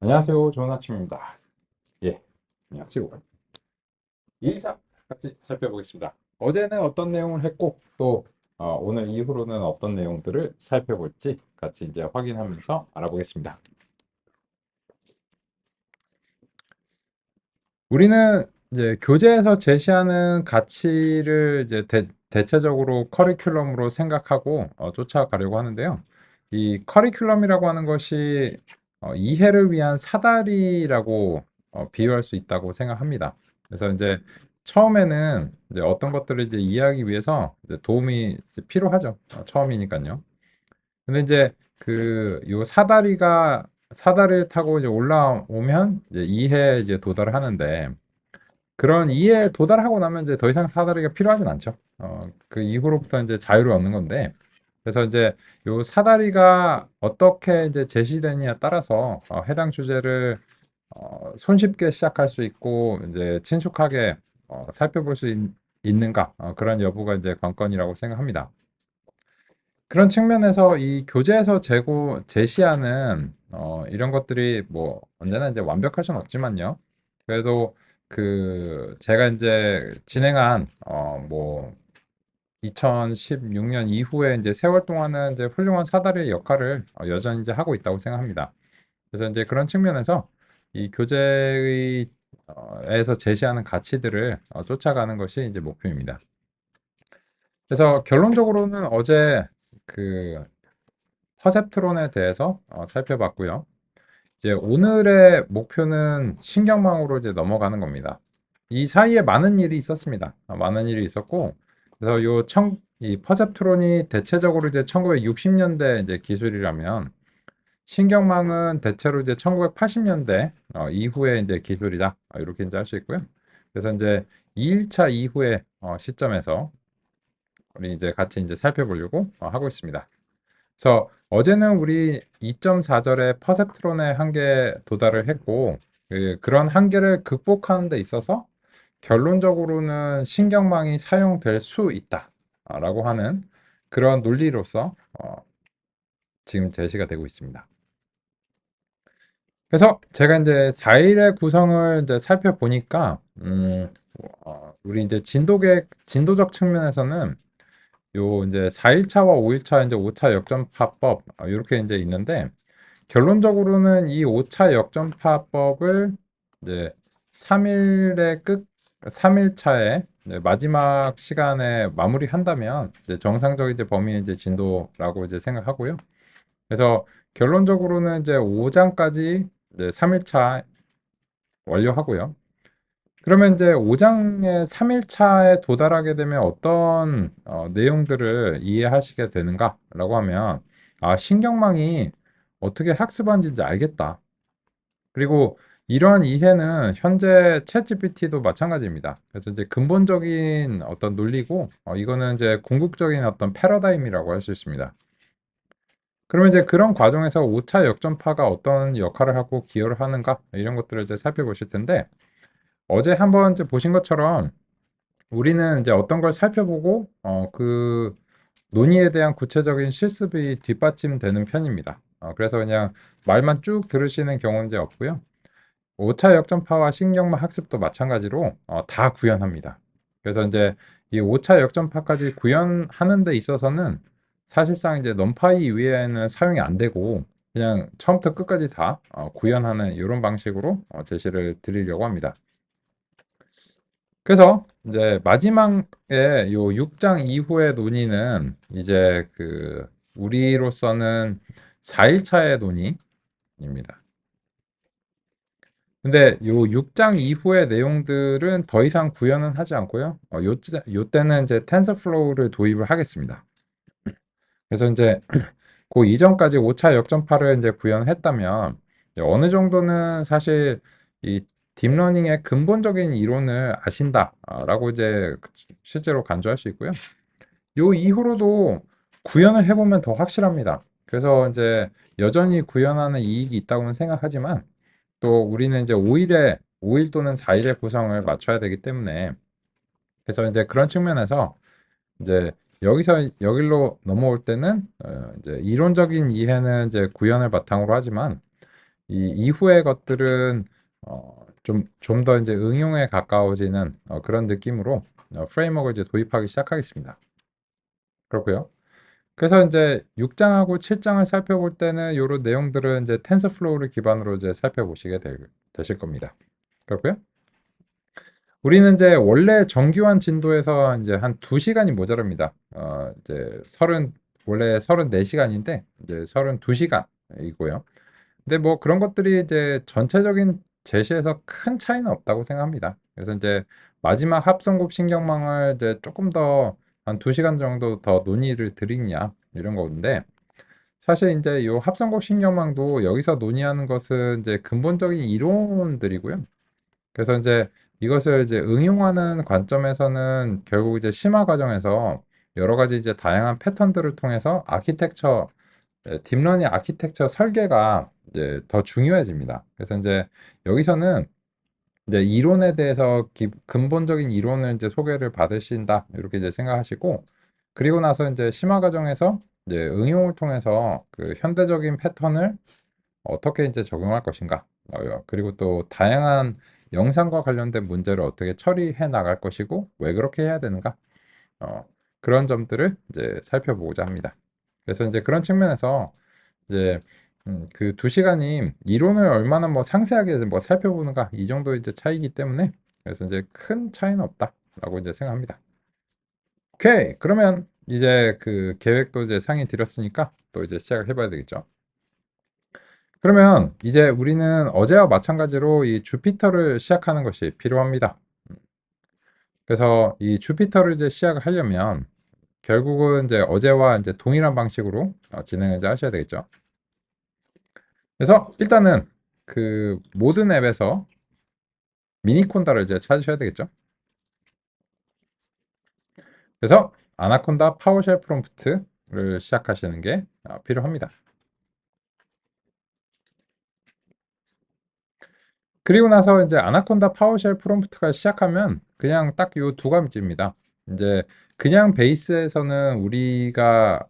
안녕하세요. 좋은 아침입니다. 예, 안녕하세요. 1차 같이 살펴보겠습니다. 어제는 어떤 내용을 했고, 또 오늘 이후로는 어떤 내용들을 살펴볼지 같이 이제 확인하면서 알아보겠습니다. 우리는 이제 교재에서 제시하는 가치를 이제 대체적으로 커리큘럼으로 생각하고 쫓아가려고 하는데요. 이 커리큘럼이라고 하는 것이 이해를 위한 사다리라고 비유할 수 있다고 생각합니다. 그래서 이제 처음에는 이제 어떤 것들을 이제 이해하기 위해서 이제 도움이 이제 필요하죠. 처음이니까요. 근데 이제 그 요 사다리를 타고 이제 올라오면 이제 이해에 이제 도달을 하는데 그런 이해에 도달하고 나면 이제 더 이상 사다리가 필요하진 않죠. 그 이후로부터 이제 자유를 얻는 건데, 그래서 이제 요 사다리가 어떻게 이제 제시되느냐에 따라서 해당 주제를 손쉽게 시작할 수 있고 이제 친숙하게 살펴볼 수 있는가 그런 여부가 이제 관건이라고 생각합니다. 그런 측면에서 이 교재에서 제시하는 이런 것들이 뭐 언제나 이제 완벽할 수는 없지만요. 그래도 그 제가 이제 진행한 뭐 2016년 이후에 이제 세월 동안은 이제 훌륭한 사다리의 역할을 여전히 이제 하고 있다고 생각합니다. 그래서 이제 그런 측면에서 이 교재의 에서 제시하는 가치들을 쫓아가는 것이 이제 목표입니다. 그래서 결론적으로는 어제 그 퍼셉트론에 대해서 살펴봤고요. 이제 오늘의 목표는 신경망으로 이제 넘어가는 겁니다. 이 사이에 많은 일이 있었습니다. 많은 일이 있었고, 그래서 이 퍼셉트론이 대체적으로 이제 1960년대 이제 기술이라면, 신경망은 대체로 이제 1980년대 이후에 이제 기술이다. 이렇게 이제 할 수 있고요. 그래서 이제 2일차 이후의 시점에서 우리 이제 같이 이제 살펴보려고 하고 있습니다. 그래서 어제는 우리 2.4절의 퍼셉트론의 한계에 도달을 했고 그런 한계를 극복하는 데 있어서 결론적으로는 신경망이 사용될 수 있다라고 하는 그런 논리로서 지금 제시가 되고 있습니다. 그래서 제가 이제 4일의 구성을 이제 살펴보니까 우리 이제 진도적 측면에서는 요 이제 4일차와 5일차 이제 5차 역전파법 이렇게 이제 있는데 결론적으로는 이 5차 역전파법을 이제 3일의 끝 3일차에 마지막 시간에 마무리한다면 이제 정상적 이제 범위의 이제 진도라고 이제 생각하고요. 그래서 결론적으로는 이제 5장까지 이제 3일차 완료하고요. 그러면 이제 5장의 3일차에 도달하게 되면 어떤 내용들을 이해하시게 되는가라고 하면 신경망이 어떻게 학습하는지 이제 알겠다. 그리고 이러한 이해는 현재 챗GPT도 마찬가지입니다. 그래서 이제 근본적인 어떤 논리고 이거는 이제 궁극적인 어떤 패러다임이라고 할 수 있습니다. 그러면 이제 그런 과정에서 5차 역전파가 어떤 역할을 하고 기여를 하는가 이런 것들을 이제 살펴보실 텐데 어제 한번 이제 보신 것처럼 우리는 이제 어떤 걸 살펴보고 그 논의에 대한 구체적인 실습이 뒷받침되는 편입니다. 그래서 그냥 말만 쭉 들으시는 경우는 이제 없고요. 5차 역전파와 신경망 학습도 마찬가지로 다 구현합니다. 그래서 이제 이 5차 역전파까지 구현하는 데 있어서는 사실상 이제 넘파이 이외에는 사용이 안 되고 그냥 처음부터 끝까지 다 구현하는 이런 방식으로 제시를 드리려고 합니다. 그래서 이제 마지막에 요 6장 이후의 논의는 이제 그 우리로서는 4일차의 논의입니다. 근데 요 6장 이후의 내용들은 더 이상 구현은 하지 않고요. 요때는 이제 텐서플로우를 도입을 하겠습니다. 그래서 이제 그 이전까지 5차 역전파를 이제 구현했다면 이제 어느 정도는 사실 이 딥러닝의 근본적인 이론을 아신다라고 이제 실제로 간주할 수 있고요. 요 이후로도 구현을 해보면 더 확실합니다. 그래서 이제 여전히 구현하는 이익이 있다고는 생각하지만 또 우리는 이제 5일 또는 4일의 구성을 맞춰야 되기 때문에 그래서 이제 그런 측면에서 이제 여기서 여기로 넘어올 때는 이제 이론적인 이해는 이제 구현을 바탕으로 하지만 이 이후의 것들은 좀 더 이제 응용에 가까워지는 그런 느낌으로 프레임워크를 이제 도입하기 시작하겠습니다. 그렇고요. 그래서 이제 6장하고 7장을 살펴볼 때는 요런 내용들은 이제 텐서플로우를 기반으로 이제 살펴보시게 되실 겁니다. 그렇고요. 우리는 이제 원래 정규한 진도에서 이제 한 2시간이 모자랍니다. 이제 원래 34시간인데 이제 32시간이고요. 근데 뭐 그런 것들이 이제 전체적인 제시에서 큰 차이는 없다고 생각합니다. 그래서 이제 마지막 합성급 신경망을 이제 조금 더 한 2시간 정도 더 논의를 드리냐 이런 건데, 사실 이제 요 합성급 신경망도 여기서 논의하는 것은 이제 근본적인 이론들이고요. 그래서 이제 이것을 이제 응용하는 관점에서는 결국 이제 심화 과정에서 여러 가지 이제 다양한 패턴들을 통해서 딥러닝 아키텍처 설계가 이제 더 중요해집니다. 그래서 이제 여기서는 이제 이론에 대해서 근본적인 이론을 이제 소개를 받으신다 이렇게 이제 생각하시고, 그리고 나서 이제 심화 과정에서 이제 응용을 통해서 그 현대적인 패턴을 어떻게 이제 적용할 것인가, 그리고 또 다양한 영상과 관련된 문제를 어떻게 처리해 나갈 것이고 왜 그렇게 해야 되는가, 어, 그런 점들을 이제 살펴보고자 합니다. 그래서 이제 그런 측면에서 이제 그 2시간이 이론을 얼마나 뭐 상세하게 뭐 살펴보는가 이 정도 이제 차이기 때문에, 그래서 이제 큰 차이는 없다라고 이제 생각합니다. 오케이. 그러면 이제 그 계획도 이제 상의 드렸으니까 또 이제 시작을 해봐야 되겠죠. 그러면 이제 우리는 어제와 마찬가지로 이 주피터를 시작하는 것이 필요합니다. 그래서 이 주피터를 이제 시작을 하려면 결국은 이제 어제와 이제 동일한 방식으로 진행을 이제 하셔야 되겠죠. 그래서 일단은 그 모든 앱에서 미니콘다를 이제 찾으셔야 되겠죠. 그래서 아나콘다 파워쉘 프롬프트를 시작하시는 게 필요합니다. 그리고 나서 이제 아나콘다 파워쉘 프롬프트가 시작하면 그냥 딱 요 두 가지입니다. 이제 그냥 베이스에서는 우리가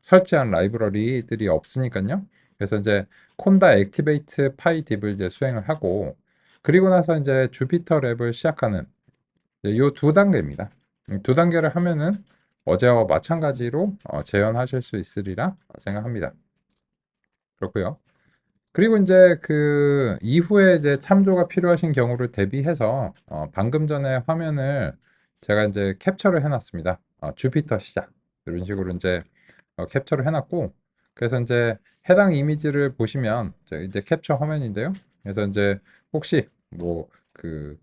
설치한 라이브러리들이 없으니까요. 그래서 이제 콘다 액티베이트 파이딥을 이제 수행을 하고, 그리고 나서 이제 주피터 랩을 시작하는 요 두 단계입니다. 두 단계를 하면은 어제와 마찬가지로 재현하실 수 있으리라 생각합니다. 그렇고요. 그리고 이제 그 이후에 이제 참조가 필요하신 경우를 대비해서 방금 전에 화면을 제가 이제 캡처를 해놨습니다. 주피터 시작 이런 식으로 이제 캡처를 해놨고, 그래서 이제 해당 이미지를 보시면 이제 캡처 화면인데요. 그래서 이제 혹시 뭐 그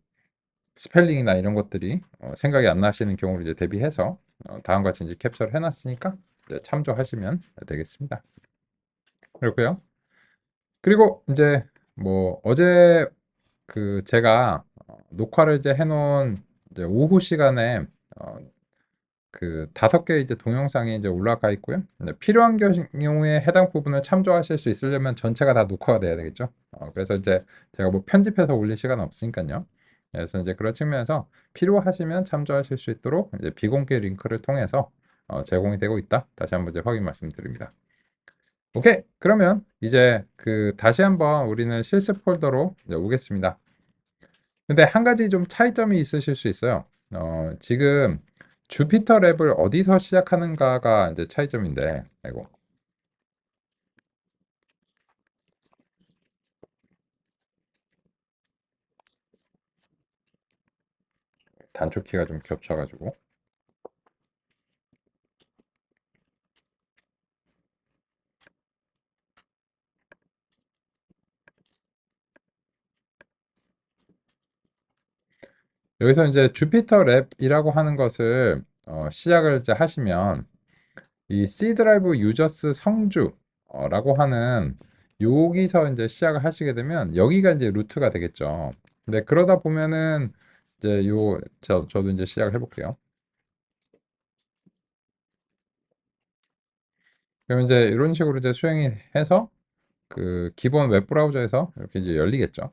스펠링이나 이런 것들이 생각이 안 나시는 경우를 이제 대비해서 다음과 같이 이제 캡처를 해놨으니까 이제 참조하시면 되겠습니다. 그렇고요. 그리고 이제 뭐 어제 그 제가 녹화를 이제 해놓은 이제 오후 시간에 그 5개 이제 동영상이 이제 올라가 있고요. 필요한 경우에 해당 부분을 참조하실 수 있으려면 전체가 다 녹화가 돼야 되겠죠. 그래서 이제 제가 뭐 편집해서 올릴 시간은 없으니까요. 그래서 이제 그런 측면에서 필요하시면 참조하실 수 있도록 이제 비공개 링크를 통해서 제공이 되고 있다. 다시 한번 이제 확인 말씀드립니다. 오케이. 그러면 이제 그 다시 한번 우리는 실습 폴더로 이제 오겠습니다. 근데 한 가지 좀 차이점이 있으실 수 있어요. 지금 주피터 랩을 어디서 시작하는가가 이제 차이점인데, 아이고, 단축키가 좀 겹쳐가지고. 여기서 이제 주피터 랩이라고 하는 것을 시작을 이제 하시면 이 C 드라이브 유저스 성주라고 하는 여기서 이제 시작을 하시게 되면 여기가 이제 루트가 되겠죠. 근데 그러다 보면은 이제 저도 이제 시작을 해볼게요. 그러면 이제 이런 식으로 이제 수행이 해서 그 기본 웹 브라우저에서 이렇게 이제 열리겠죠.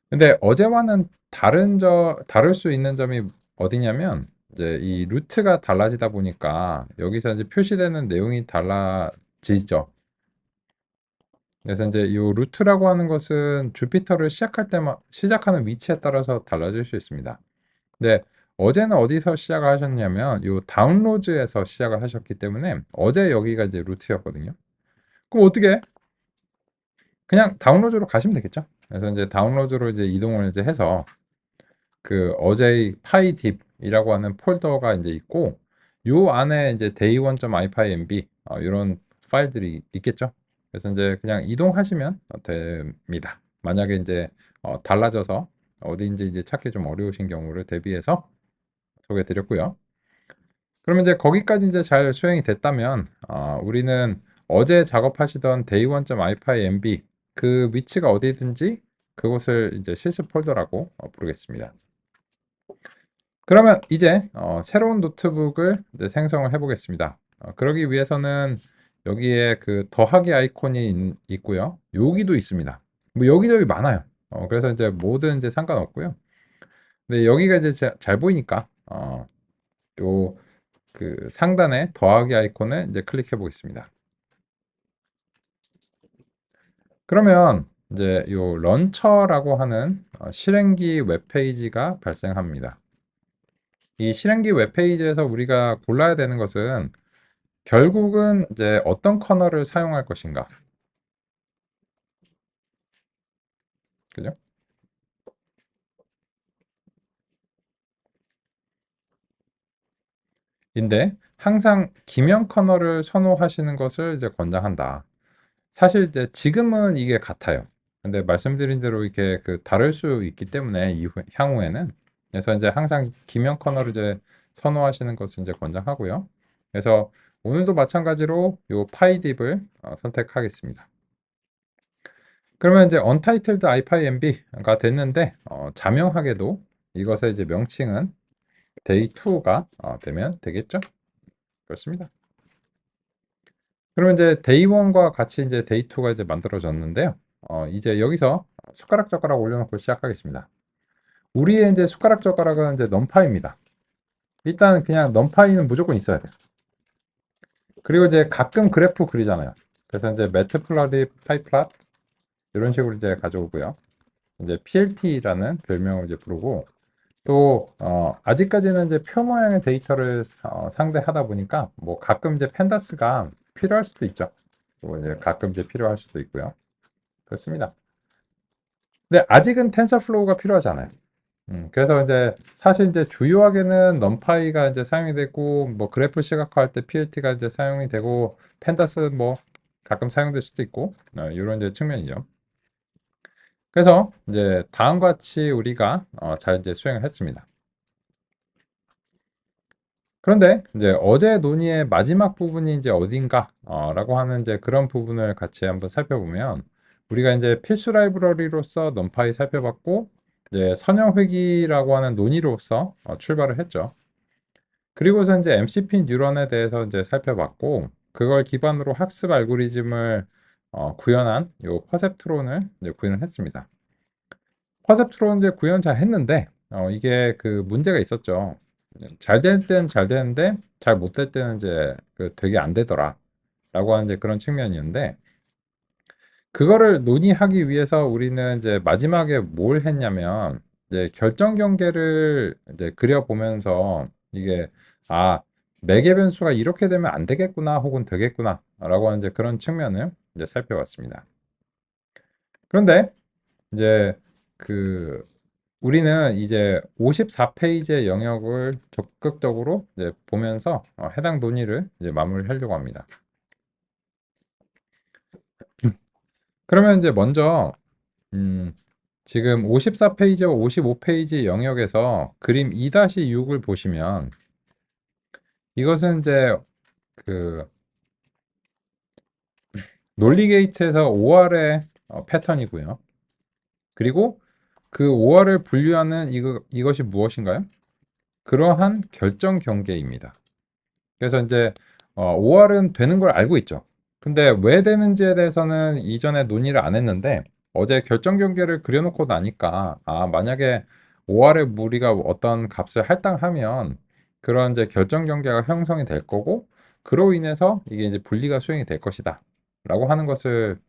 근데 어제와는 다를 수 있는 점이 어디냐면 이제 이 루트가 달라지다 보니까 여기서 이제 표시되는 내용이 달라지죠. 그래서 이제 이 루트라고 하는 것은 주피터를 시작하는 위치에 따라서 달라질 수 있습니다. 근데 어제는 어디서 시작을 하셨냐면 요 다운로드에서 시작을 하셨기 때문에 어제 여기가 이제 루트였거든요. 그럼 어떻게 그냥 다운로드로 가시면 되겠죠. 그래서 이제 다운로드로 이제 이동을 이제 해서 그 어제의 파이딥이라고 하는 폴더가 이제 있고 요 안에 이제 day1.ipynb 이런 파일들이 있겠죠. 그래서 이제 그냥 이동하시면 됩니다. 만약에 이제 달라져서 어디인지 이제 찾기 좀 어려우신 경우를 대비해서 소개해 드렸고요. 그러면 이제 거기까지 이제 잘 수행이 됐다면 우리는 어제 작업하시던 day1.ipynb 그 위치가 어디든지 그곳을 이제 실습 폴더라고 부르겠습니다. 그러면 이제 새로운 노트북을 이제 생성을 해 보겠습니다. 그러기 위해서는 여기에 그 더하기 아이콘이 있고요. 여기도 있습니다. 뭐 여기저기 많아요. 그래서 이제 뭐든 이제 상관없고요. 근데 여기가 이제 잘 보이니까 요 그 상단에 더하기 아이콘을 이제 클릭해 보겠습니다. 그러면 이제 요 런처라고 하는 실행기 웹페이지가 발생합니다. 이 실행기 웹페이지에서 우리가 골라야 되는 것은 결국은 이제 어떤 커널을 사용할 것인가. 그죠? 인데 항상 기면 커널을 선호하시는 것을 이제 권장한다. 사실 이제 지금은 이게 같아요. 근데 말씀드린 대로 이렇게 그 다를 수 있기 때문에 향후에는 그래서 이제 항상 기면 커널을 이제 선호하시는 것을 이제 권장하고요. 그래서 오늘도 마찬가지로 요 파이딥을 선택하겠습니다. 그러면 이제 untitled ipynb가 됐는데 자명하게도 이것의 이제 명칭은 day2가 되면 되겠죠? 그렇습니다. 그러면 이제 day1과 같이 이제 day2가 이제 만들어졌는데요. 이제 여기서 숟가락 젓가락 올려놓고 시작하겠습니다. 우리의 이제 숟가락 젓가락은 이제 넘파입니다. 일단 그냥 넘파이는 무조건 있어야 돼요. 그리고 이제 가끔 그래프 그리잖아요. 그래서 이제 매트플라리 파이플랏 이런 식으로 이제 가져오고요. 이제 PLT라는 별명을 이제 부르고 또 아직까지는 이제 표 모양의 데이터를 상대하다 보니까 뭐 가끔 이제 펜다스가 필요할 수도 있죠. 또 이제 가끔 이제 필요할 수도 있고요. 그렇습니다. 근데 아직은 텐서플로우가 필요하지 않아요. 그래서 이제 사실 이제 주요하게는 넘파이가 이제 사용이 되고 뭐 그래프 시각화할 때 PLT가 이제 사용이 되고 펜다스 뭐 가끔 사용될 수도 있고 이런 이제 측면이죠. 그래서 이제 다음과 같이 우리가 잘 이제 수행을 했습니다. 그런데 이제 어제 논의의 마지막 부분이 이제 어딘가 라고 하는 이제 그런 부분을 같이 한번 살펴보면 우리가 이제 필수 라이브러리로서 넘파이 살펴봤고 이제 선형 회귀라고 하는 논의로서 출발을 했죠. 그리고서 이제 MCP 뉴런에 대해서 이제 살펴봤고 그걸 기반으로 학습 알고리즘을 구현한 요 퍼셉트론을 이제 구현을 했습니다. 퍼셉트론 이제 구현 잘 했는데 이게 그 문제가 있었죠. 잘 될 때는 잘 되는데 잘 못 될 때는 이제 그 되게 안 되더라라고 하는 이제 그런 측면이었는데 그거를 논의하기 위해서 우리는 이제 마지막에 뭘 했냐면 이제 결정 경계를 이제 그려보면서 이게 아 매개 변수가 이렇게 되면 안 되겠구나 혹은 되겠구나라고 하는 이제 그런 측면을 이제 살펴봤습니다. 그런데 이제 그 우리는 이제 54페이지의 영역을 적극적으로 이제 보면서 해당 논의를 이제 마무리하려고 합니다. 그러면 이제 먼저 음, 지금 54페이지와 55페이지 영역에서 그림 2-6을 보시면 이것은 이제 그 논리 게이트에서 OR의 패턴이고요. 그리고 그 OR을 분류하는 이것이 무엇인가요? 그러한 결정 경계입니다. 그래서 이제 OR은 되는 걸 알고 있죠. 근데 왜 되는지에 대해서는 이전에 논의를 안 했는데 어제 결정 경계를 그려놓고 나니까 만약에 OR의 무리가 어떤 값을 할당하면 그런 이제 결정 경계가 형성이 될 거고 그로 인해서 이게 이제 분리가 수행이 될 것이다 라고 하는 것을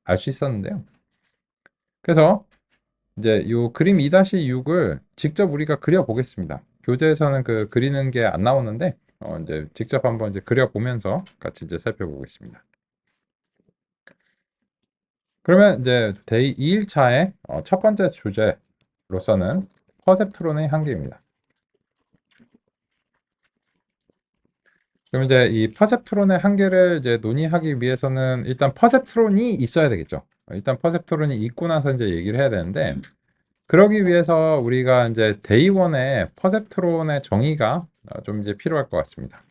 알 수 있었는데요. 그래서 이제 요 그림 2-6을 직접 우리가 그려 보겠습니다. 교재에서는 그 그리는 게 안 나오는데 이제 직접 한번 이제 그려 보면서 같이 이제 살펴보겠습니다. 그러면 이제 데이 2일차의 첫 번째 주제로서는 퍼셉트론의 한계입니다. 그럼 이제 이 퍼셉트론의 한계를 이제 논의하기 위해서는 일단 퍼셉트론이 있어야 되겠죠. 일단 퍼셉트론이 있고 나서 이제 얘기를 해야 되는데, 그러기 위해서 우리가 이제 데이 1의 퍼셉트론의 정의가 좀 이제 필요할 것 같습니다.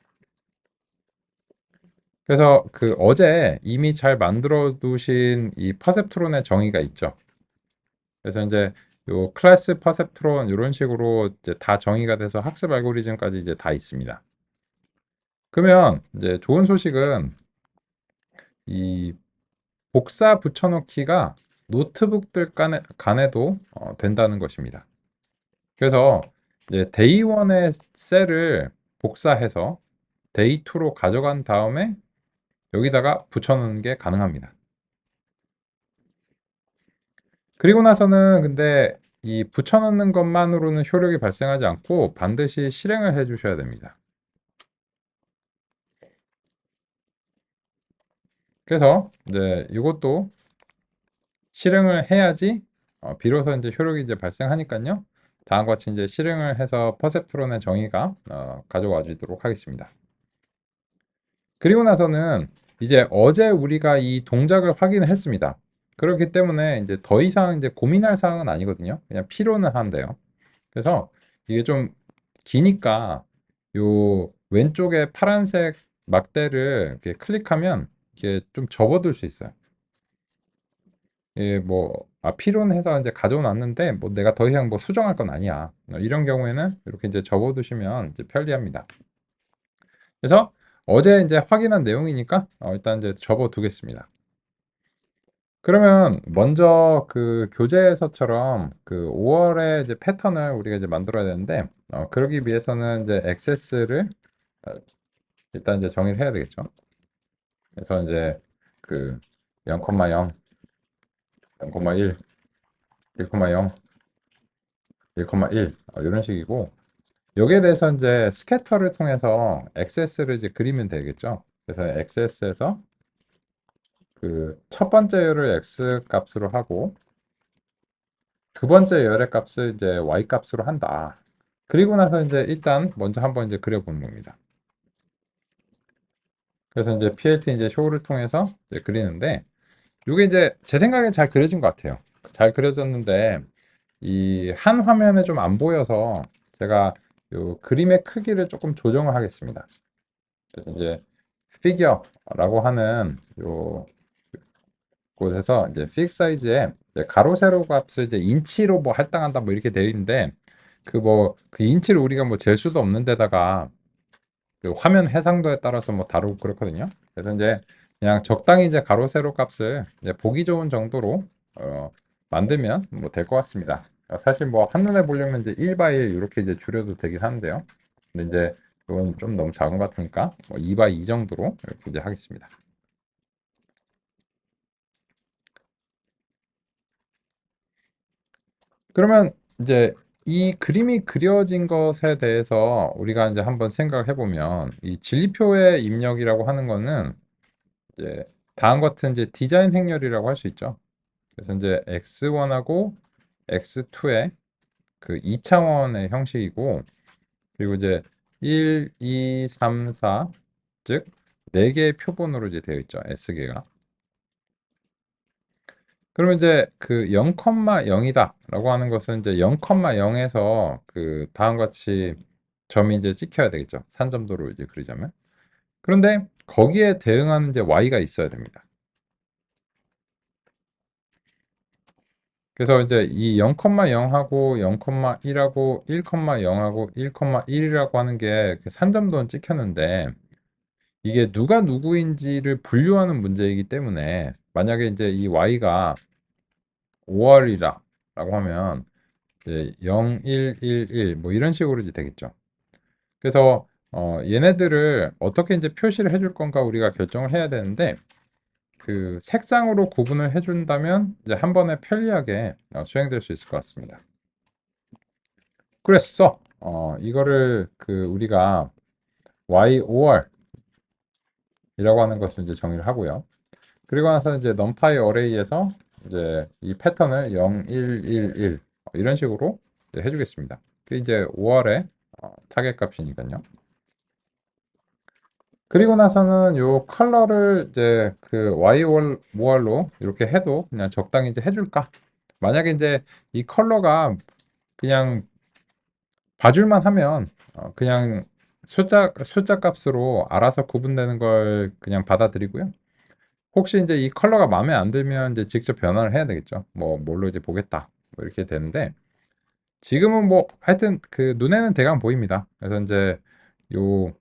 그래서 그 어제 이미 잘 만들어 두신 이 퍼셉트론의 정의가 있죠. 그래서 이제 요 클래스 퍼셉트론 이런 식으로 이제 다 정의가 돼서 학습 알고리즘까지 이제 다 있습니다. 그러면 이제 좋은 소식은 이 복사 붙여넣기가 노트북들 간에도 된다는 것입니다. 그래서 이제 데이 1의 셀을 복사해서 데이 2로 가져간 다음에 여기다가 붙여넣는 게 가능합니다. 그리고 나서는 근데 이 붙여넣는 것만으로는 효력이 발생하지 않고 반드시 실행을 해 주셔야 됩니다. 그래서 이제 이것도 실행을 해야지 비로소 이제 효력이 이제 발생하니까요. 다음과 같이 이제 실행을 해서 퍼셉트론의 정의가 가져와 주도록 하겠습니다. 그리고 나서는 이제 어제 우리가 이 동작을 확인했습니다. 그렇기 때문에 이제 더 이상 이제 고민할 사항은 아니거든요. 그냥 필요는 한데요. 그래서 이게 좀 기니까 요 왼쪽에 파란색 막대를 이렇게 클릭하면 이게 좀 접어둘 수 있어요. 예, 뭐, 필요는 해서 이제 가져고 놨는데, 뭐 내가 더 이상 뭐 수정할 건 아니야. 이런 경우에는 이렇게 이제 접어두시면 이제 편리합니다. 그래서 어제 이제 확인한 내용이니까 일단 이제 접어두겠습니다. 그러면 먼저 그 교재에서처럼 그 5월의 이제 패턴을 우리가 이제 만들어야 되는데, 그러기 위해서는 이제 액세스를 일단 이제 정의를 해야 되겠죠. 그래서 이제 그 0,0, 0,1, 1,0, 1,1 이런 식이고, 여기에 대해서 이제 스캐터를 통해서 액세스를 이제 그리면 되겠죠. 그래서 액세스에서 그 첫 번째 열을 x 값으로 하고 두 번째 열의 값을 이제 y 값으로 한다. 그리고 나서 이제 일단 먼저 한번 이제 그려보는 겁니다. 그래서 이제 PLT 이제 쇼를 통해서 이제 그리는데 이게 이제 제 생각에 잘 그려진 것 같아요. 잘 그려졌는데 이 한 화면에 좀 안 보여서 제가 요 그림의 크기를 조금 조정을 하겠습니다. 그래서 이제 피겨라고 하는 요 곳에서 이제 픽 사이즈에 가로 세로 값을 이제 인치로 뭐 할당한다 뭐 이렇게 되어 있는데 그 뭐 그 인치를 우리가 뭐 잴 수도 없는 데다가 그 화면 해상도에 따라서 뭐 다르고 그렇거든요. 그래서 이제 그냥 적당히 이제 가로 세로 값을 이제 보기 좋은 정도로 만들면 뭐 될 것 같습니다. 사실 뭐 한눈에 보려면 이제 1x1 이렇게 이제 줄여도 되긴 하는데요. 근데 이제 이건 좀 너무 작은 것 같으니까 뭐 2x2 정도로 이렇게 이제 하겠습니다. 그러면 이제 이 그림이 그려진 것에 대해서 우리가 이제 한번 생각을 해보면 이 진리표의 입력이라고 하는 거는 이제 다음과 같은 이제 디자인 행렬이라고 할 수 있죠. 그래서 이제 x1하고 x2의 그 2차원의 형식이고 그리고 이제 1, 2, 3, 4, 즉 4개의 표본으로 이제 되어 있죠. S개가. 그러면 이제 그 0,0이다라고 하는 것은 이제 0,0에서 그 다음과 같이 점이 이제 찍혀야 되겠죠. 산점도로 이제 그리자면. 그런데 거기에 대응하는 이제 y가 있어야 됩니다. 그래서 이제 이 0,0하고 0,1하고 1,0하고 1,1이라고 하는 게 산점도는 찍혔는데 이게 누가 누구인지를 분류하는 문제이기 때문에 만약에 이제 이 y가 5월이라고 하면 이제 0, 1, 1, 1 뭐 이런 식으로 이제 되겠죠. 그래서 얘네들을 어떻게 이제 표시를 해줄 건가 우리가 결정을 해야 되는데 그 색상으로 구분을 해준다면 이제 한 번에 편리하게 수행될 수 있을 것 같습니다. 그랬어. 이거를 그 우리가 YOR이라고 하는 것을 이제 정의를 하고요. 그리고 나서 이제 numpy 어레이에서 이제 이 패턴을 0, 1, 1, 1 이런 식으로 이제 해주겠습니다. 그게 이제 5월의 타겟 값이니까요. 그리고 나서는 요 컬러를 이제 그 YOR로 이렇게 해도 그냥 적당히 이제 해줄까? 만약에 이제 이 컬러가 그냥 봐줄만 하면 그냥 숫자 값으로 알아서 구분되는 걸 그냥 받아들이고요. 혹시 이제 이 컬러가 마음에 안 들면 이제 직접 변환을 해야 되겠죠. 뭐 뭘로 이제 보겠다. 뭐 이렇게 되는데 지금은 뭐 하여튼 그 눈에는 대강 보입니다. 그래서 이제 요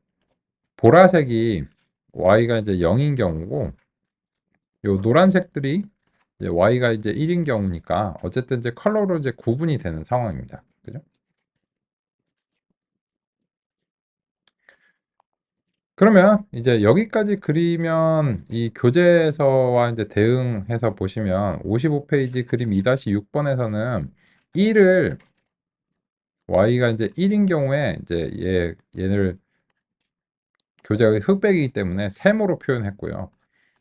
보라색이 y가 이제 0인 경우고 요 노란색들이 이제 y가 이제 1인 경우니까 어쨌든 이제 컬러로 이제 구분이 되는 상황입니다. 그죠? 그러면 이제 여기까지 그리면 이 교재에서와 이제 대응해서 보시면 55페이지 그림 2-6번에서는 1을 y가 이제 1인 경우에 이제 얘를 교재가 흑백이기 때문에 세모로 표현했고요.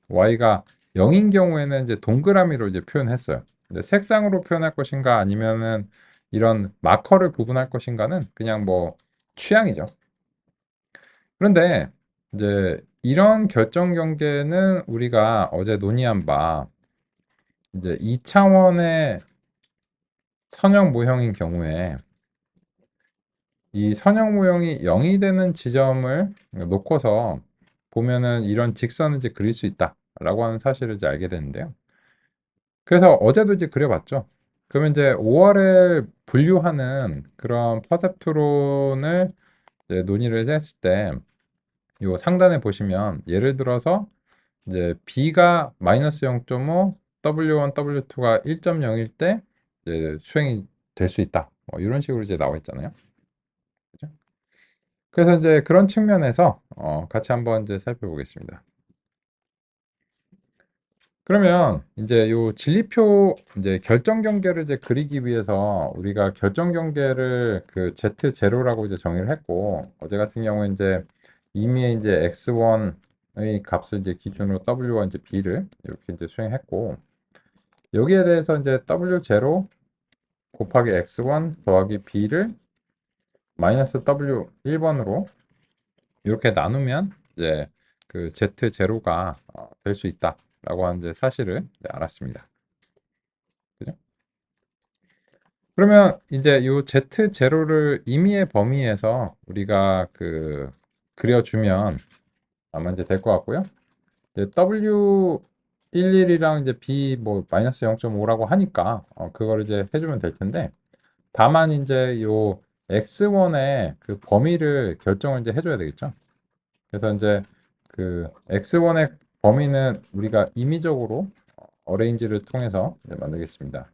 y가 0인 경우에는 이제 동그라미로 이제 표현했어요. 근데 색상으로 표현할 것인가 아니면은 이런 마커를 구분할 것인가는 그냥 뭐 취향이죠. 그런데 이제 이런 결정 경계는 우리가 어제 논의한 바 이제 2차원의 선형 모형인 경우에 이 선형 모형이 0이 되는 지점을 놓고서 보면은 이런 직선을 이제 그릴 수 있다라고 하는 사실을 이제 알게 되는데요. 그래서 어제도 이제 그려봤죠. 그러면 이제 5월에 분류하는 그런 퍼셉트론을 이제 논의를 했을 때, 요 상단에 보시면 예를 들어서 이제 B가 마이너스 0.5, W1, W2가 1.0일 때 이제 수행이 될 수 있다. 뭐 이런 식으로 이제 나와 있잖아요. 그죠? 그래서 이제 그런 측면에서 같이 한번 이제 살펴보겠습니다. 그러면 이제 요 진리표 이제 결정 경계를 이제 그리기 위해서 우리가 결정 경계를 그 Z0라고 이제 정의를 했고 어제 같은 경우에 이제 이미 이제 X1의 값을 이제 기준으로 W와 이제 B를 이렇게 이제 수행했고 여기에 대해서 이제 W0 곱하기 X1 더하기 B를 마이너스 W 1번으로 이렇게 나누면 이제 그 Z0가 될 수 있다라고 하는 이제 사실을 이제 알았습니다. 그죠? 그러면 이제 요 Z0를 임의의 범위에서 우리가 그 그려주면 아마 이제 될 것 같고요. 이제 W11이랑 이제 B 뭐 마이너스 0.5라고 하니까 그걸 이제 해주면 될 텐데 다만 이제 요 X1의 그 범위를 결정을 이제 해줘야 되겠죠. 그래서 이제 그 X1의 범위는 우리가 임의적으로 어레인지를 통해서 이제 만들겠습니다.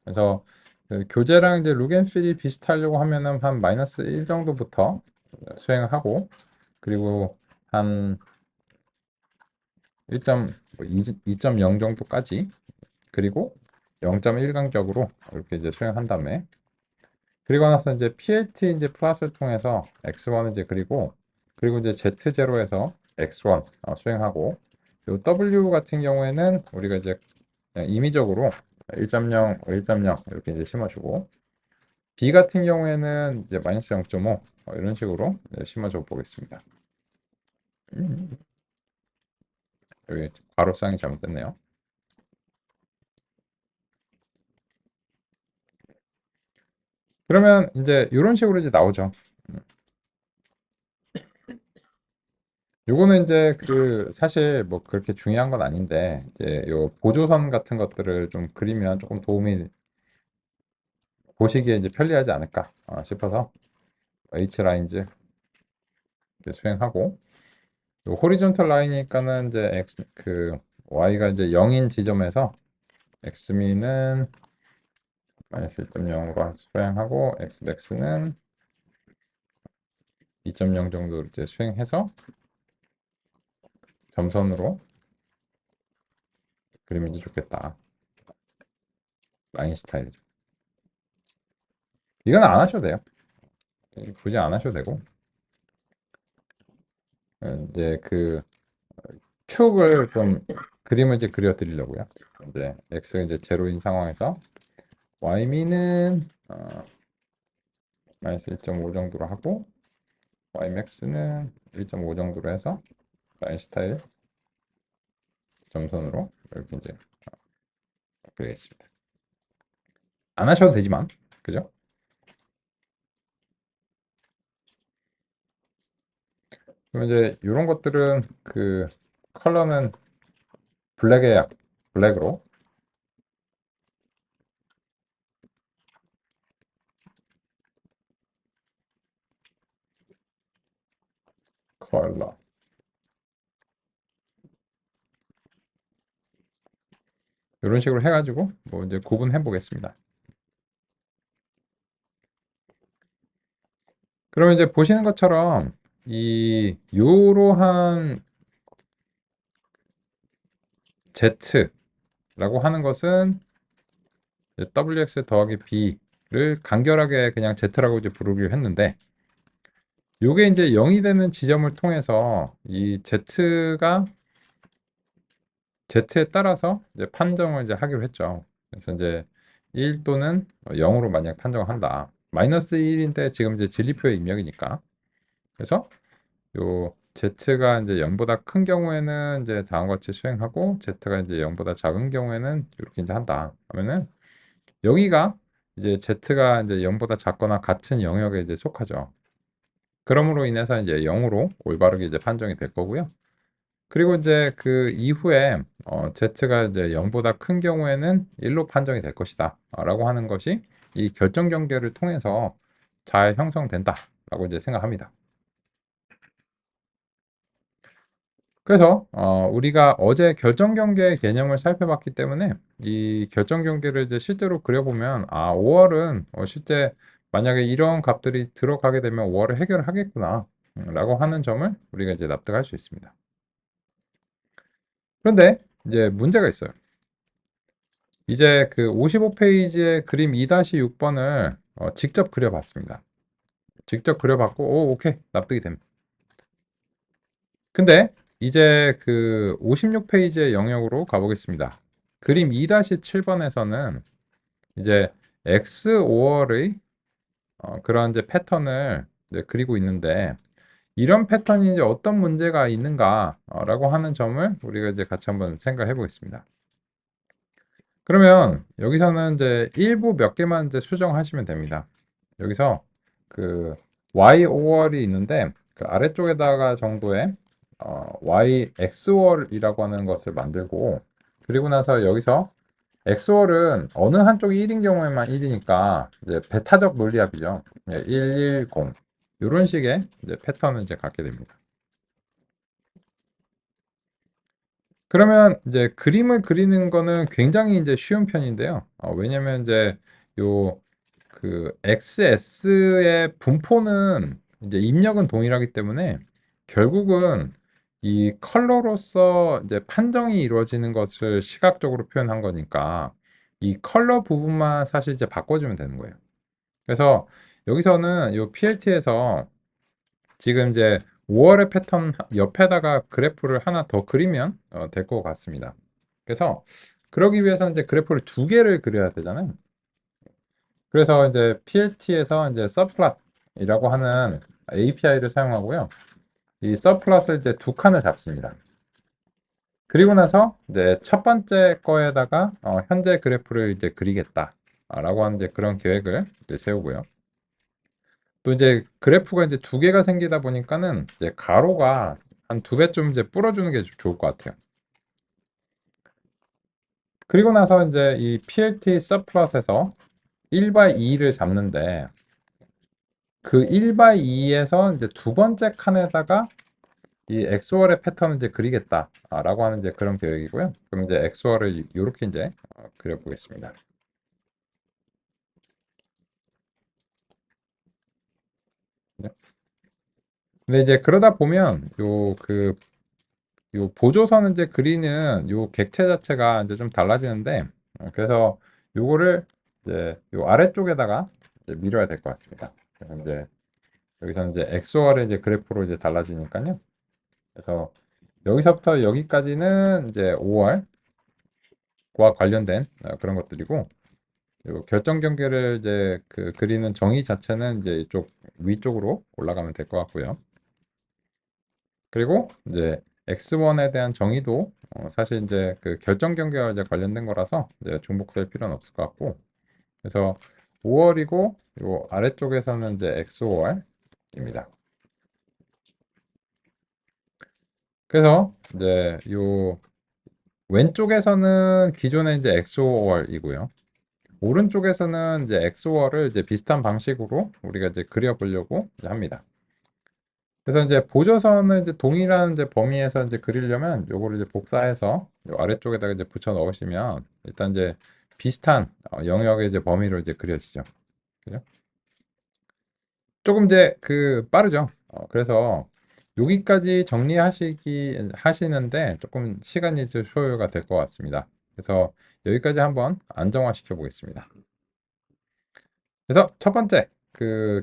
그래서 그 교재랑 이제 룩앤필이 비슷하려고 하면은 한 마이너스 1 정도부터 수행을 하고 그리고 한 2.0 정도까지 그리고 0.1 간격으로 이렇게 이제 수행한 다음에 그리고 나서 이제 PLT 이제 플러스를 통해서 X1을 이제 그리고 이제 Z0에서 X1 수행하고 요 W 같은 경우에는 우리가 이제 그냥 임의적으로 1.0, 1.0 이렇게 이제 심어주고 B 같은 경우에는 이제 마이너스 0.5 이런 식으로 심어줘 보겠습니다. 음, 여기 괄호쌍이 잘못됐네요. 그러면 이제 이런 식으로 이제 나오죠. 음, 요거는 이제 그 사실 뭐 그렇게 중요한 건 아닌데 이제 요 보조선 같은 것들을 좀 그리면 조금 도움이 보시기에 이제 편리하지 않을까 싶어서 H 라인즈 수행하고 요 호리존탈 라인이니까는 이제 X 그 Y가 이제 0인 지점에서 X미는 마이너스 1.0으로 수행하고 Xmax는 2.0 정도 이제 수행해서 점선으로 그리면 좋겠다. 라인 스타일이죠. 이건 안 하셔도 돼요. 굳이 안 하셔도 되고 이제 그 축을 좀 그림을 이제 그려 드리려고요. 이제 x가 이제 제로인 상황에서 y미는 마이너스 1.5 정도로 하고 ymax는 1.5 정도로 해서 라인 스타일 점선으로 이렇게 이제 그리겠습니다. 안 하셔도 되지만 그죠? 그럼 이제 이런 것들은 그 컬러는 블랙에 블랙으로 컬러 이런 식으로 해가지고 뭐 이제 구분해 보겠습니다. 그러면 이제 보시는 것처럼 이 요러한 Z라고 하는 것은 WX 더하기 B를 간결하게 그냥 Z라고 이제 부르기로 했는데 요게 이제 0이 되는 지점을 통해서 이 Z에 따라서 이제 판정을 이제 하기로 했죠. 그래서 이제 1 또는 0으로 만약 판정을 한다. 마이너스 1인데 지금 이제 진리표의 입력이니까. 그래서 요 Z가 이제 0보다 큰 경우에는 이제 다음과 같이 수행하고 Z가 이제 0보다 작은 경우에는 이렇게 이제 한다. 하면은 여기가 이제 Z가 이제 0보다 작거나 같은 영역에 이제 속하죠. 그러므로 인해서 이제 0으로 올바르게 이제 판정이 될 거고요. 그리고 이제 그 이후에 Z가 이제 0보다 큰 경우에는 1로 판정이 될 것이다. 라고 하는 것이 이 결정 경계를 통해서 잘 형성된다. 라고 이제 생각합니다. 그래서 우리가 어제 결정 경계 개념을 살펴봤기 때문에 이 결정 경계를 이제 실제로 그려보면 5월은 실제 만약에 이런 값들이 들어가게 되면 5월을 해결하겠구나. 라고 하는 점을 우리가 이제 납득할 수 있습니다. 그런데 이제 문제가 있어요. 이제 그 55페이지의 그림 2-6번을 직접 그려봤습니다. 직접 그려봤고, 오케이. 납득이 됩니다. 근데 이제 그 56페이지의 영역으로 가보겠습니다. 그림 2-7번에서는 이제 X5월의 그런 이제 패턴을 이제 그리고 있는데, 이런 패턴이 이제 어떤 문제가 있는가라고 하는 점을 우리가 이제 같이 한번 생각해 보겠습니다. 그러면 여기서는 이제 일부 몇 개만 이제 수정하시면 됩니다. 여기서 그 Y5월이 있는데 그 아래쪽에다가 정도의 YX월이라고 하는 것을 만들고 그리고 나서 여기서 X월은 어느 한쪽이 1인 경우에만 1이니까 이제 배타적 논리합이죠. 110 이런 식의 이제 패턴을 이제 갖게 됩니다. 그러면 이제 그림을 그리는 거는 굉장히 이제 쉬운 편인데요. 왜냐면 이제 요 그 XS의 분포는 이제 입력은 동일하기 때문에 결국은 이 컬러로서 이제 판정이 이루어지는 것을 시각적으로 표현한 거니까 이 컬러 부분만 사실 이제 바꿔주면 되는 거예요. 그래서 여기서는 요 PLT에서 지금 이제 5월의 패턴 옆에다가 그래프를 하나 더 그리면 될 것 같습니다. 그래서 그러기 위해서는 이제 그래프를 두 개를 그려야 되잖아요. 그래서 이제 PLT에서 이제 서플롯이라고 하는 API를 사용하고요. 이 서플롯을 이제 두 칸을 잡습니다. 그리고 나서 이제 첫 번째 거에다가 현재 그래프를 이제 그리겠다라고 하는 이제 그런 계획을 이제 세우고요. 또 이제 그래프가 이제 두 개가 생기다 보니까는 이제 가로가 한 두 배쯤 이제 불어주는 게 좋을 것 같아요. 그리고 나서 이제 이 PLT 서플롯에서 1by 2를 잡는데 그 1by 2에서 이제 두 번째 칸에다가 이 엑스월의 패턴을 이제 그리겠다라고 하는 이제 그런 계획이고요. 그럼 이제 엑스월을 이렇게 이제 그려보겠습니다. 네. 근데 이제 그러다 보면 요 그 요 보조선 이제 그리는 요 객체 자체가 이제 좀 달라지는데, 그래서 요거를 이제 요 아래쪽에다가 이제 밀어야 될 것 같습니다. 그래서 이제 여기서는 이제 XOR의 이제 그래프로 이제 달라지니까요. 그래서 여기서부터 여기까지는 이제 5월과 관련된 그런 것들이고, 요 결정 경계를 이제 그리는 정의 자체는 이제 이쪽 위쪽으로 올라가면 될 것 같고요. 그리고 이제 X1에 대한 정의도 사실 이제 그 결정 경계와 이제 관련된 거라서 이제 중복될 필요는 없을 것 같고, 그래서 5월이고 요 아래쪽에서는 이제 XOR입니다. 그래서 이제 요 왼쪽에서는 기존에 이제 XOR이고요. 오른쪽에서는 이제 XOR을 이제 비슷한 방식으로 우리가 이제 그려보려고 이제 합니다. 그래서 이제 보조선을 이제 동일한 이제 범위에서 이제 그리려면 요거를 이제 복사해서 요 아래쪽에다가 이제 붙여 넣으시면 일단 이제 비슷한 영역의 이제 범위로 이제 그려지죠. 그죠? 조금 이제 빠르죠. 그래서 여기까지 정리하시기 하시는데 조금 시간이 좀 소요가 될 것 같습니다. 그래서 여기까지 한번 안정화시켜 보겠습니다. 그래서 첫 번째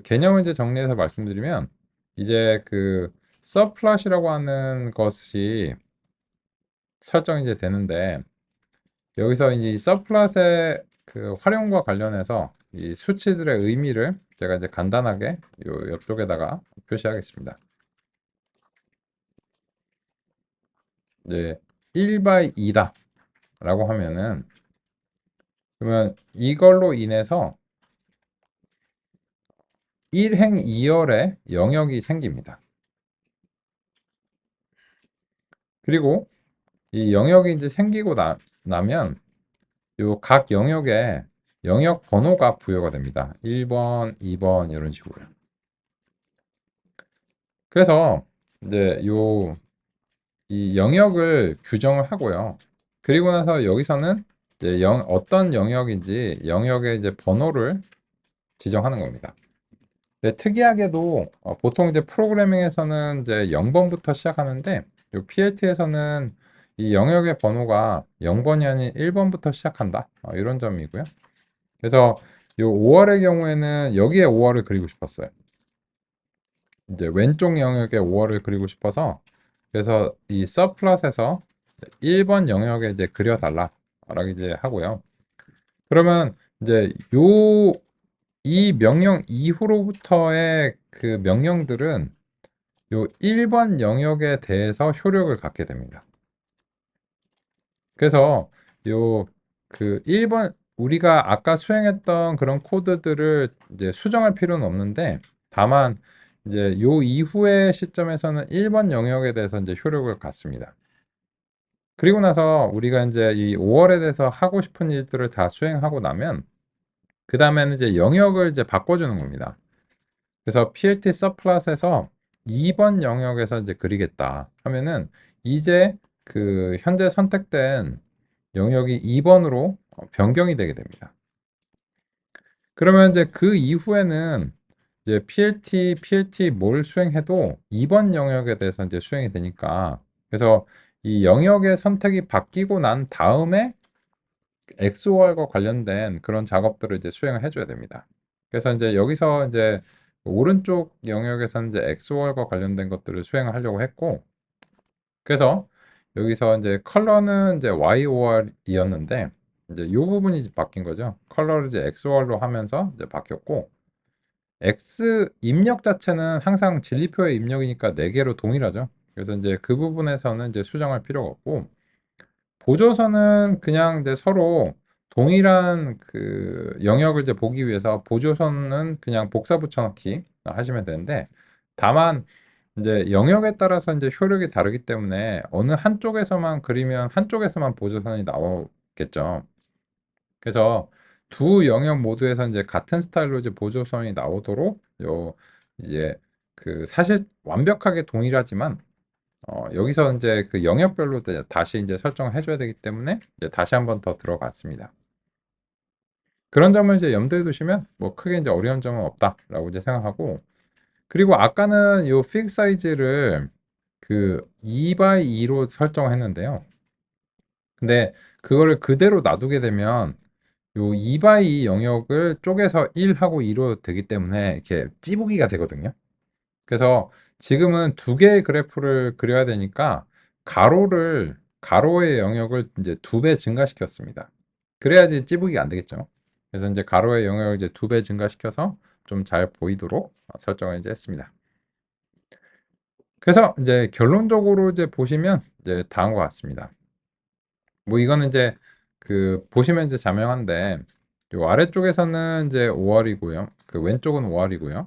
개념을 이제 정리해서 말씀드리면 이제 서플롯이라고 하는 것이 설정이 이제 되는데, 여기서 이제 이 서플롯의 활용과 관련해서 이 수치들의 의미를 제가 이제 간단하게 요 옆쪽에다가 표시하겠습니다. 이제 1 by 2다 라고 하면은, 그러면 이걸로 인해서 1행 2열의 영역이 생깁니다. 그리고 이 영역이 이제 생기고 나면 요 각 영역에 영역 번호가 부여가 됩니다. 1번, 2번 이런 식으로. 그래서 이제 이 영역을 규정을 하고요. 그리고 나서 여기서는 이제 어떤 영역인지 영역의 이제 번호를 지정하는 겁니다. 근데 특이하게도 보통 이제 프로그래밍에서는 이제 0번부터 시작하는데 요 PLT에서는 이 영역의 번호가 0번이 아닌 1번부터 시작한다. 이런 점이고요. 그래서 요 5월의 경우에는 여기에 5월을 그리고 싶었어요. 이제 왼쪽 영역에 5월을 그리고 싶어서, 그래서 이 서플롯에서 1번 영역에 이제 그려달라라고 이제 하고요. 그러면 이제 이 명령 이후로부터의 그 명령들은 요 1번 영역에 대해서 효력을 갖게 됩니다. 그래서 요 1번 우리가 아까 수행했던 그런 코드들을 이제 수정할 필요는 없는데, 다만 이제 요 이후의 시점에서는 1번 영역에 대해서 이제 효력을 갖습니다. 그리고 나서 우리가 이제 이 5월에 대해서 하고 싶은 일들을 다 수행하고 나면 그 다음에는 이제 영역을 이제 바꿔주는 겁니다. 그래서 PLT 서플롯에서 2번 영역에서 이제 그리겠다 하면은 이제 현재 선택된 영역이 2번으로 변경이 되게 됩니다. 그러면 이제 그 이후에는 이제 PLT 뭘 수행해도 2번 영역에 대해서 이제 수행이 되니까, 그래서 이 영역의 선택이 바뀌고 난 다음에 XOR과 관련된 그런 작업들을 이제 수행을 해줘야 됩니다. 그래서 이제 여기서 이제 오른쪽 영역에서는 이제 XOR과 관련된 것들을 수행을 하려고 했고, 그래서 여기서 이제 컬러는 이제 YOR이었는데 이제 이 부분이 바뀐 거죠. 컬러를 이제 XOR로 하면서 이제 바뀌었고, X 입력 자체는 항상 진리표의 입력이니까 4개로 동일하죠. 그래서 이제 그 부분에서는 이제 수정할 필요가 없고, 보조선은 그냥 이제 서로 동일한 영역을 이제 보기 위해서 보조선은 그냥 복사 붙여넣기 하시면 되는데, 다만 이제 영역에 따라서 이제 효력이 다르기 때문에 어느 한쪽에서만 그리면 한쪽에서만 보조선이 나오겠죠. 그래서 두 영역 모두에서 이제 같은 스타일로 이제 보조선이 나오도록 이제 사실 완벽하게 동일하지만 여기서 이제 영역별로 다시 이제 설정을 해줘야 되기 때문에 이제 다시 한번 더 들어갔습니다. 그런 점을 이제 염두에 두시면 뭐 크게 이제 어려운 점은 없다라고 이제 생각하고, 그리고 아까는 요 픽 사이즈를 그 2 by 2로 설정을 했는데요. 근데 그거를 그대로 놔두게 되면 요 2 by 2 영역을 쪼개서 1하고 2로 되기 때문에 이렇게 찌부기가 되거든요. 그래서 지금은 두 개의 그래프를 그려야 되니까 가로의 영역을 이제 두 배 증가시켰습니다. 그래야지 찌부기가 안 되겠죠. 그래서 이제 가로의 영역을 이제 두 배 증가시켜서 좀 잘 보이도록 설정을 이제 했습니다. 그래서 이제 결론적으로 이제 보시면 이제 다음과 같습니다. 뭐 이거는 이제 그 보시면 이제 자명한데 요 아래쪽에서는 이제 5월이고요. 그 왼쪽은 5월이고요.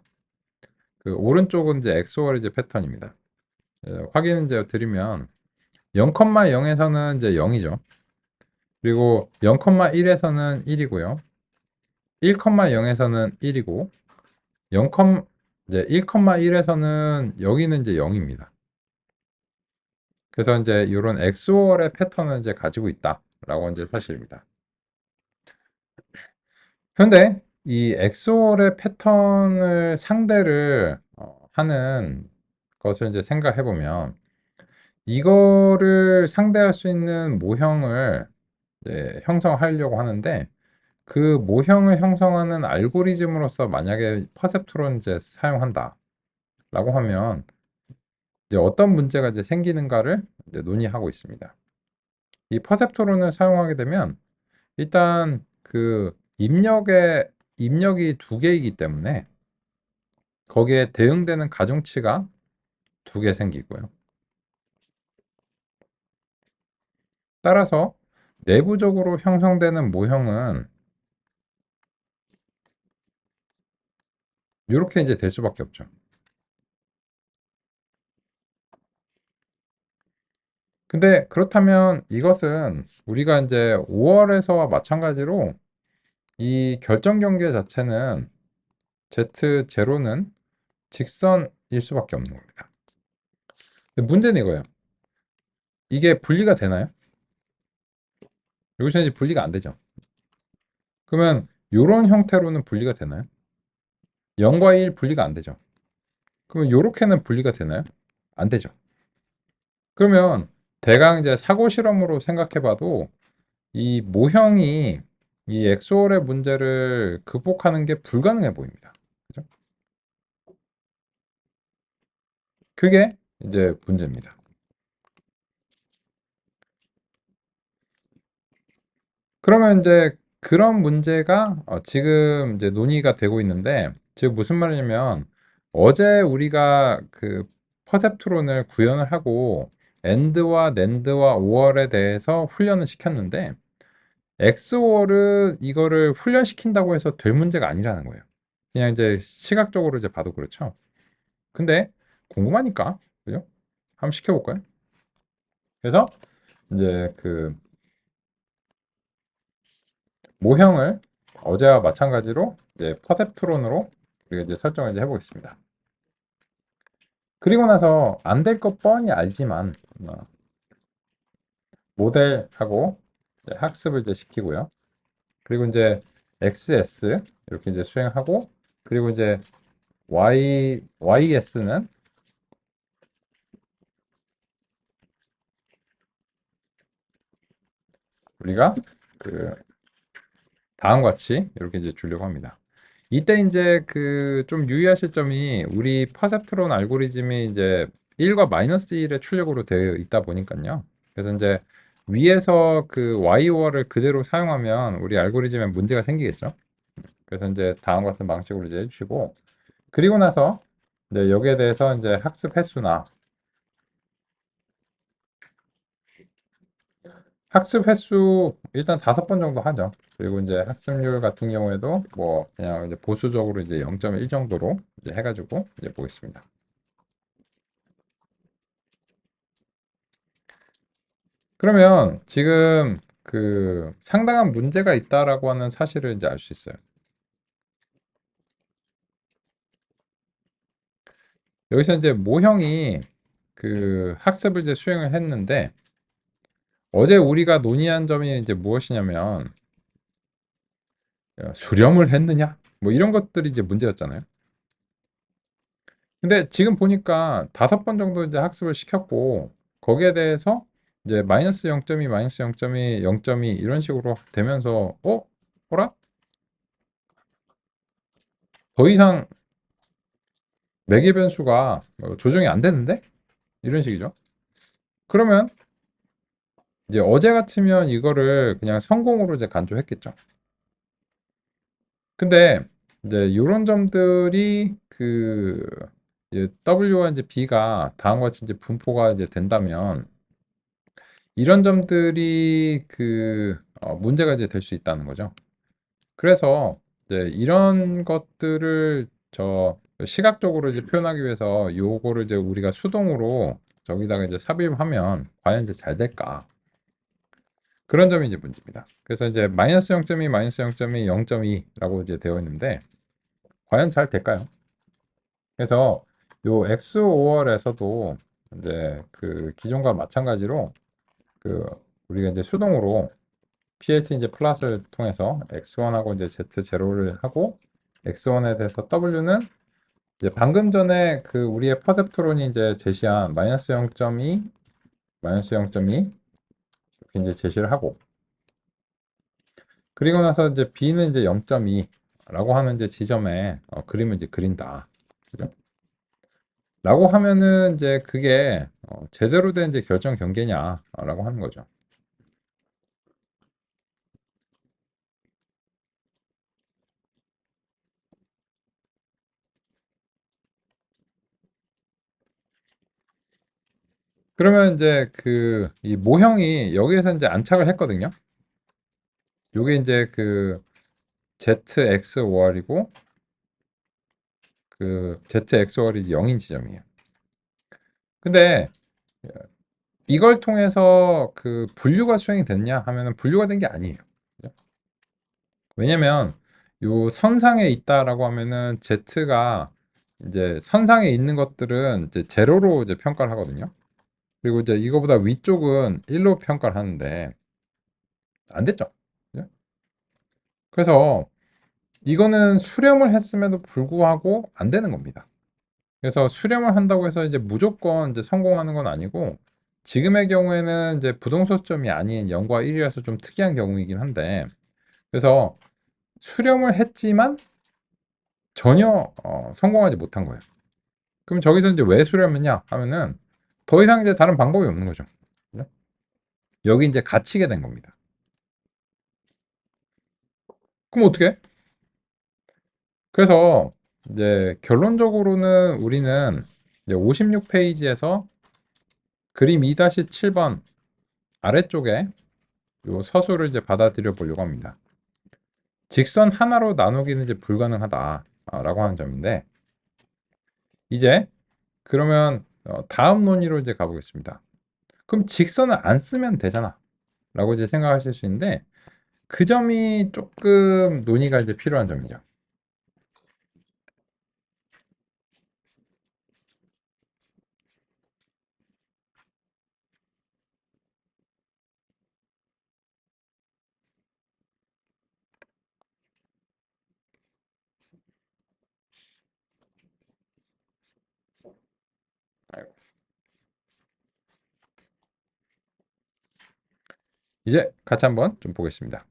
그 오른쪽은 이제 XOR 이제 패턴입니다. 확인 이제 드리면 0,0에서는 이제 0이죠. 그리고 0,1에서는 1이고요. 1,0에서는 1이고 0, 이제 1,1에서는 여기는 이제 0입니다. 그래서 이제 이런 XOR의 패턴을 이제 가지고 있다라고 이제 사실입니다. 그런데 이 XOR의 패턴을 상대를 하는 것을 이제 생각해 보면 이거를 상대할 수 있는 모형을 형성하려고 하는데 그 모형을 형성하는 알고리즘으로서 만약에 퍼셉트론 이제 사용한다라고 하면 이제 어떤 문제가 이제 생기는가를 이제 논의하고 있습니다. 이 퍼셉트론을 사용하게 되면 일단 그 입력이 두 개이기 때문에 거기에 대응되는 가중치가 두 개 생기고요. 따라서 내부적으로 형성되는 모형은 이렇게 이제 될 수밖에 없죠. 근데 그렇다면 이것은 우리가 이제 5월에서와 마찬가지로 이 결정 경계 자체는 Z0는 직선일 수밖에 없는 겁니다. 근데 문제는 이거예요. 이게 분리가 되나요? 여기서 이제 분리가 안 되죠. 그러면 이런 형태로는 분리가 되나요? 0과 1 분리가 안 되죠. 그러면 이렇게는 분리가 되나요? 안 되죠. 그러면 대강 이제 사고 실험으로 생각해 봐도 이 모형이 이 엑소월의 문제를 극복하는 게 불가능해 보입니다. 그죠? 그게 이제 문제입니다. 그러면 이제 그런 문제가 지금 이제 논의가 되고 있는데 즉 무슨 말이냐면 어제 우리가 그 퍼셉트론을 구현을 하고 AND와 NAND와 OR에 대해서 훈련을 시켰는데 XOR은 이거를 훈련시킨다고 해서 될 문제가 아니라는 거예요. 그냥 이제 시각적으로 이제 봐도 그렇죠. 근데 궁금하니까 그죠? 한번 시켜볼까요? 그래서 이제 그 모형을 어제와 마찬가지로 이제 퍼셉트론으로 우리가 이제 설정을 이제 해보겠습니다. 그리고 나서 안 될 거 뻔히 알지만 모델하고 이제 학습을 이제 시키고요. 그리고 이제 XS 이렇게 이제 수행하고 그리고 이제 YS는 우리가 그 다음과 같이 이렇게 이제 주려고 합니다. 이때 이제 그 좀 유의하실 점이 우리 퍼셉트론 알고리즘이 이제 1과 마이너스 1의 출력으로 되어 있다 보니까요. 그래서 이제 위에서 그 YOR을 그대로 사용하면 우리 알고리즘에 문제가 생기겠죠. 그래서 이제 다음과 같은 방식으로 이제 해주시고 그리고 나서 이제 여기에 대해서 이제 학습 횟수나 학습 횟수 일단 5번 정도 하죠. 그리고 이제 학습률 같은 경우에도 뭐 그냥 이제 보수적으로 이제 0.1 정도로 이제 해가지고 이제 보겠습니다. 그러면 지금 그 상당한 문제가 있다라고 하는 사실을 이제 알 수 있어요. 여기서 이제 모형이 그 학습을 이제 수행을 했는데 어제 우리가 논의한 점이 이제 무엇이냐면 수렴을 했느냐? 뭐 이런 것들이 이제 문제였잖아요. 근데 지금 보니까 5번 정도 이제 학습을 시켰고 거기에 대해서 이제 마이너스 0.2, 마이너스 0.2, 0.2 이런 식으로 되면서 어라? 더 이상 매개 변수가 조정이 안 되는데? 이런 식이죠. 그러면 이제 어제 같으면 이거를 그냥 성공으로 이제 간주했겠죠. 근데 이제 이런 점들이 이제 W와 이제 B가 다음과 같이 이제 분포가 이제 된다면 이런 점들이 문제가 이제 될 수 있다는 거죠. 그래서 이제 이런 것들을 시각적으로 이제 표현하기 위해서 요거를 이제 우리가 수동으로 저기다가 이제 삽입하면 과연 이제 잘 될까? 그런 점이 이제 문제입니다. 그래서 이제 마이너스 0.2, 마이너스 0.2, 0.2라고 이제 되어 있는데 과연 잘 될까요? 그래서 요 XOR에서도 이제 기존과 마찬가지로 그 우리가 이제 수동으로 PLT 이제 플러스를 통해서 X1하고 이제 Z0를 하고 X1에 대해서 W는 이제 방금 전에 우리의 퍼셉트론이 이제 제시한 마이너스 0.2, 마이너스 0.2 이렇게 이제 제시를 하고 그리고 나서 이제 B는 이제 0.2라고 하는 이제 지점에 그림을 이제 그린다. 그죠? 라고 하면은 이제 그게 제대로 된 이제 결정 경계냐라고 하는 거죠. 그러면 이제 이 모형이 여기에서 이제 안착을 했거든요. 요게 이제 ZXOR이고 ZXOR이 0인 지점이에요. 근데 이걸 통해서 분류가 수행이 됐냐 하면은 분류가 된 게 아니에요. 그죠? 왜냐면 요 선상에 있다라고 하면은 Z가 이제 선상에 있는 것들은 이제 제로로 이제 평가를 하거든요. 그리고 이제 이거보다 위쪽은 1로 평가를 하는데 안 됐죠. 그죠? 그래서 이거는 수렴을 했음에도 불구하고 안 되는 겁니다. 그래서 수렴을 한다고 해서 이제 무조건 이제 성공하는 건 아니고 지금의 경우에는 이제 부동소점이 아닌 0과 1이라서 좀 특이한 경우이긴 한데 그래서 수렴을 했지만 전혀 성공하지 못한 거예요. 그럼 저기서 이제 왜 수렴했냐 하면은 더 이상 이제 다른 방법이 없는 거죠. 그죠? 여기 이제 갇히게 된 겁니다. 그럼 어떻게 해? 그래서 이제 결론적으로는 우리는 이제 56페이지에서 그림 2-7번 아래쪽에 요 서술을 이제 받아들여 보려고 합니다. 직선 하나로 나누기는 이제 불가능하다라고 하는 점인데 이제 그러면 다음 논의로 이제 가보겠습니다. 그럼 직선을 안 쓰면 되잖아 라고 이제 생각하실 수 있는데 그 점이 조금 논의가 이제 필요한 점이죠. 이제 같이 한번 좀 보겠습니다.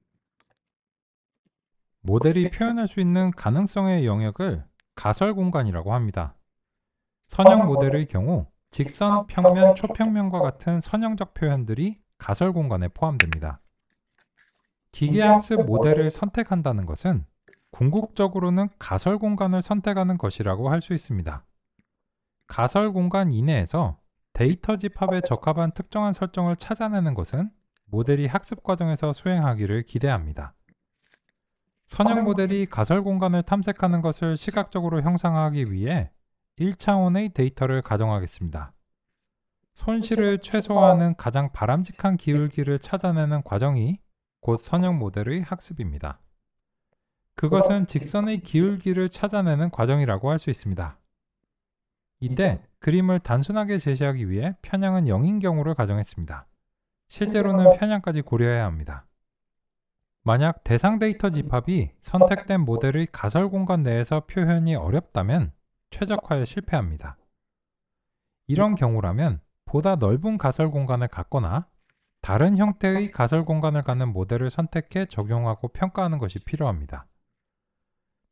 모델이 표현할 수 있는 가능성의 영역을 가설 공간이라고 합니다. 선형 모델의 경우 직선, 평면, 초평면과 같은 선형적 표현들이 가설 공간에 포함됩니다. 기계학습 모델을 선택한다는 것은 궁극적으로는 가설 공간을 선택하는 것이라고 할 수 있습니다. 가설 공간 이내에서 데이터 집합에 적합한 특정한 설정을 찾아내는 것은 모델이 학습 과정에서 수행하기를 기대합니다. 선형 모델이 가설 공간을 탐색하는 것을 시각적으로 형상화하기 위해 1차원의 데이터를 가정하겠습니다. 손실을 최소화하는 가장 바람직한 기울기를 찾아내는 과정이 곧 선형 모델의 학습입니다. 그것은 직선의 기울기를 찾아내는 과정이라고 할 수 있습니다. 이때 그림을 단순하게 제시하기 위해 편향은 0인 경우를 가정했습니다. 실제로는 편향까지 고려해야 합니다. 만약 대상 데이터 집합이 선택된 모델의 가설 공간 내에서 표현이 어렵다면 최적화에 실패합니다. 이런 경우라면 보다 넓은 가설 공간을 갖거나 다른 형태의 가설 공간을 갖는 모델을 선택해 적용하고 평가하는 것이 필요합니다.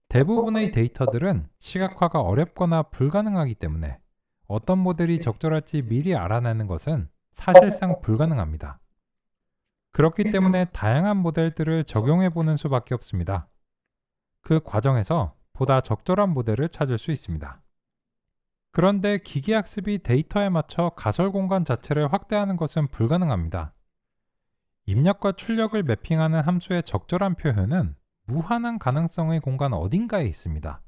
대부분의 데이터들은 시각화가 어렵거나 불가능하기 때문에 어떤 모델이 적절할지 미리 알아내는 것은 사실상 불가능합니다. 그렇기 때문에 다양한 모델들을 적용해 보는 수밖에 없습니다. 그 과정에서 보다 적절한 모델을 찾을 수 있습니다. 그런데 기계학습이 데이터에 맞춰 가설 공간 자체를 확대하는 것은 불가능합니다. 입력과 출력을 매핑하는 함수의 적절한 표현은 무한한 가능성의 공간 어딘가에 있습니다.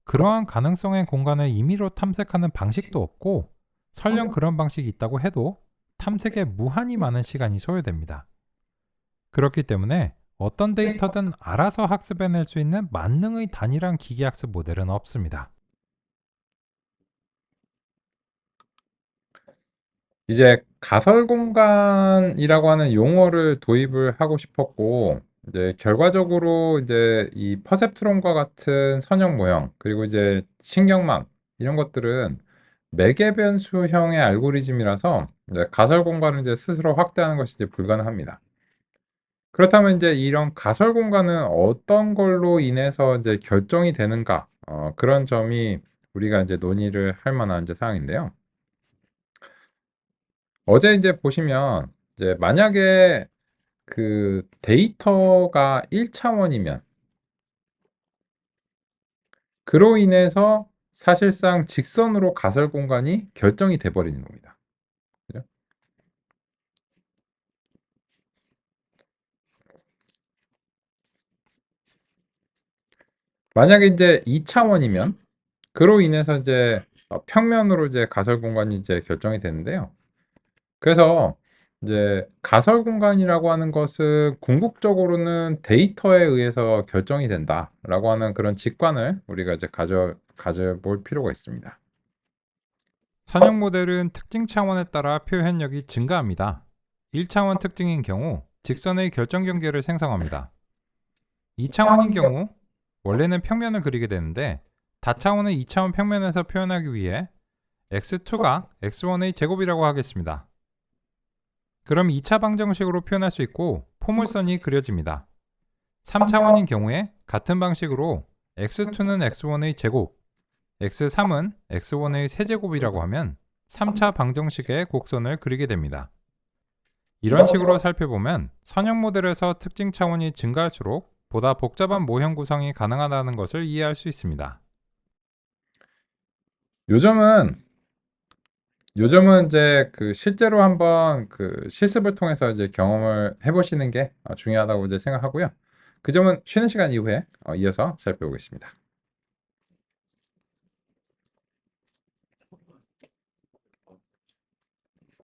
그러한 가능성의 공간을 임의로 탐색하는 방식도 없고, 설령 그런 방식이 있다고 해도 탐색에 무한히 많은 시간이 소요됩니다. 그렇기 때문에 어떤 데이터든 알아서 학습해낼 수 있는 만능의 단일한 기계학습 모델은 없습니다. 이제 가설 공간이라고 하는 용어를 도입을 하고 싶었고, 이제 결과적으로 이제 이 퍼셉트론과 같은 선형 모형, 그리고 이제 신경망 이런 것들은 매개 변수형의 알고리즘이라서 이제 가설 공간을 이제 스스로 확대하는 것이 이제 불가능합니다. 그렇다면 이제 이런 가설 공간은 어떤 걸로 인해서 이제 결정이 되는가? 그런 점이 우리가 이제 논의를 할 만한 이제 사항인데요. 어제 이제 보시면 이제 만약에 그 데이터가 1차원이면 그로 인해서 사실상 직선으로 가설 공간이 결정이 돼 버리는 겁니다. 그죠? 만약에 이제 2차원이면 그로 인해서 이제 평면으로 이제 가설 공간이 이제 결정이 되는데요. 그래서 이제 가설 공간이라고 하는 것은 궁극적으로는 데이터에 의해서 결정이 된다라고 하는 그런 직관을 우리가 이제 가져볼 필요가 있습니다. 선형 모델은 특징 차원에 따라 표현력이 증가합니다. 1차원 특징인 경우 직선의 결정 경계를 생성합니다. 2차원인 경우 원래는 평면을 그리게 되는데 다차원의 2차원 평면에서 표현하기 위해 x2가 x1의 제곱이라고 하겠습니다. 그럼 2차 방정식으로 표현할 수 있고 포물선이 그려집니다. 3차원인 경우에 같은 방식으로 x2는 x1의 제곱, x3은 x1의 세제곱이라고 하면 3차 방정식의 곡선을 그리게 됩니다. 이런 식으로 살펴보면 선형 모델에서 특징 차원이 증가할수록 보다 복잡한 모형 구성이 가능하다는 것을 이해할 수 있습니다. 요즘은 이제 그 실제로 한번 그 실습을 통해서 이제 경험을 해보시는 게 중요하다고 이제 생각하고요. 그 점은 쉬는 시간 이후에 이어서 살펴보겠습니다.